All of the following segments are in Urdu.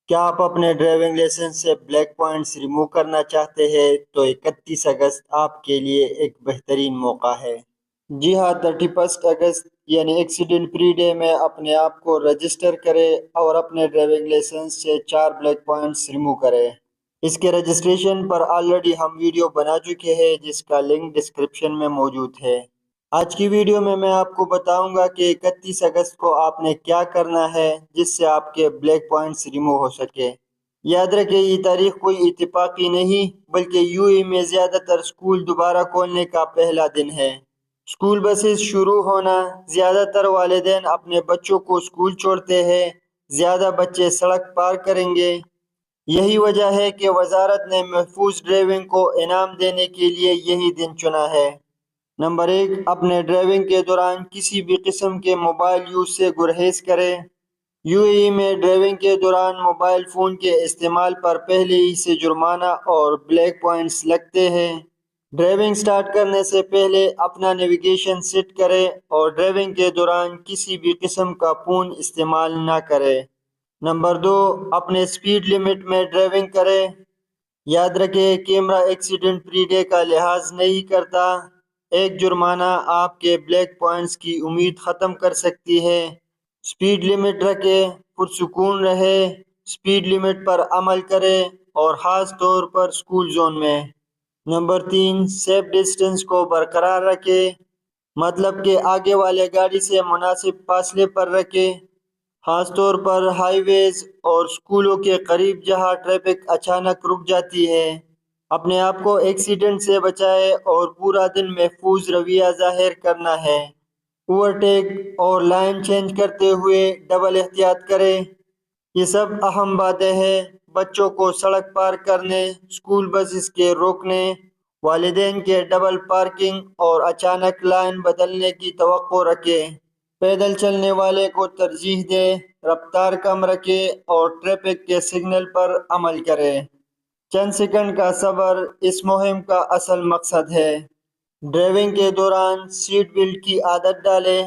کیا آپ اپنے ڈرائیونگ لائسنس سے بلیک پوائنٹس ریموو کرنا چاہتے ہیں تو 31 اگست آپ کے لیے ایک بہترین موقع ہے۔ جی ہاں، 31 اگست یعنی ایکسیڈنٹ فری ڈے میں اپنے آپ کو رجسٹر کریں اور اپنے ڈرائیونگ لائسنس سے 4 بلیک پوائنٹس ریموو کریں۔ اس کے رجسٹریشن پر آلریڈی ہم ویڈیو بنا چکے ہیں جس کا لنک ڈسکرپشن میں موجود ہے۔ آج کی ویڈیو میں آپ کو بتاؤں گا کہ 31 اگست کو آپ نے کیا کرنا ہے جس سے آپ کے بلیک پوائنٹس ریموو ہو سکے۔ یاد رکھیں یہ تاریخ کوئی اتفاقی نہیں بلکہ یو اے میں زیادہ تر سکول دوبارہ کھولنے کا پہلا دن ہے۔ سکول بسز شروع ہونا، زیادہ تر والدین اپنے بچوں کو سکول چھوڑتے ہیں، زیادہ بچے سڑک پار کریں گے۔ یہی وجہ ہے کہ وزارت نے محفوظ ڈرائیونگ کو انعام دینے کے لیے یہی دن چنا ہے۔ نمبر 1، اپنے ڈرائیونگ کے دوران کسی بھی قسم کے موبائل یوز سے گریز کریں۔ یو اے ای میں ڈرائیونگ کے دوران موبائل فون کے استعمال پر پہلے ہی سے جرمانہ اور بلیک پوائنٹس لگتے ہیں۔ ڈرائیونگ سٹارٹ کرنے سے پہلے اپنا نیویگیشن سیٹ کریں اور ڈرائیونگ کے دوران کسی بھی قسم کا فون استعمال نہ کریں۔ نمبر 2، اپنے سپیڈ لمٹ میں ڈرائیونگ کریں۔ یاد رکھیں کیمرہ ایکسیڈنٹ فری ڈے کا لحاظ نہیں کرتا۔ ایک جرمانہ آپ کے بلیک پوائنٹس کی امید ختم کر سکتی ہے۔ سپیڈ لمٹ رکھیں، پرسکون رہے، سپیڈ لمٹ پر عمل کریں اور خاص طور پر سکول زون میں۔ نمبر 3، سیف ڈسٹنس کو برقرار رکھیں، مطلب کہ آگے والے گاڑی سے مناسب فاصلے پر رکھیں، خاص طور پر ہائی ویز اور سکولوں کے قریب جہاں ٹریفک اچانک رک جاتی ہے۔ اپنے آپ کو ایکسیڈنٹ سے بچائیں اور پورا دن محفوظ رویہ ظاہر کرنا ہے۔ اوورٹیک اور لائن چینج کرتے ہوئے ڈبل احتیاط کریں۔ یہ سب اہم باتیں ہیں۔ بچوں کو سڑک پار کرنے، سکول بسز کے روکنے، والدین کے ڈبل پارکنگ اور اچانک لائن بدلنے کی توقع رکھیں۔ پیدل چلنے والے کو ترجیح دیں، رفتار کم رکھیں اور ٹریفک کے سگنل پر عمل کریں۔ چند سیکنڈ کا صبر اس مہم کا اصل مقصد ہے۔ ڈرائیونگ کے دوران سیٹ بیلٹ کی عادت ڈالیں۔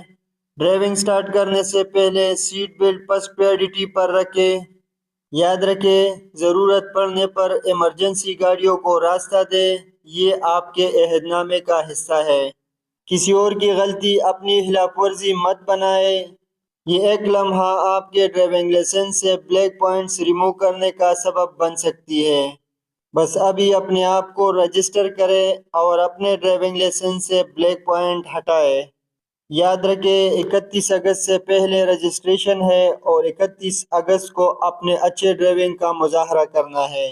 ڈرائیونگ سٹارٹ کرنے سے پہلے سیٹ بیلٹ فرسٹ پریورٹی پر رکھیں۔ یاد رکھیں ضرورت پڑنے پر ایمرجنسی گاڑیوں کو راستہ دیں، یہ آپ کے عہد نامے کا حصہ ہے۔ کسی اور کی غلطی اپنی خلاف ورزی مت بنائیں۔ یہ ایک لمحہ آپ کے ڈرائیونگ لائسنس سے بلیک پوائنٹس ریموو کرنے کا سبب بن سکتی ہے۔ بس ابھی اپنے آپ کو رجسٹر کریں اور اپنے ڈرائیونگ لائسنس سے بلیک پوائنٹ ہٹائیں۔ یاد رکھیں 31 اگست سے پہلے رجسٹریشن ہے اور 31 اگست کو اپنے اچھے ڈرائیونگ کا مظاہرہ کرنا ہے۔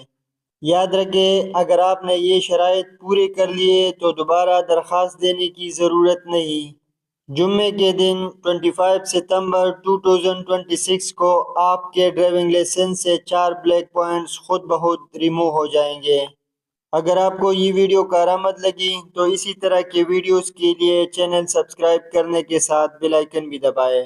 یاد رکھیں اگر آپ نے یہ شرائط پورے کر لیے تو دوبارہ درخواست دینے کی ضرورت نہیں۔ جمعے کے دن 25 ستمبر 2026 کو آپ کے ڈرائیونگ لائسنس سے 4 بلیک پوائنٹس خود بخود ریموو ہو جائیں گے۔ اگر آپ کو یہ ویڈیو کارآمد لگی تو اسی طرح کے ویڈیوز کے لیے چینل سبسکرائب کرنے کے ساتھ بیل آئیکن بھی دبائیں۔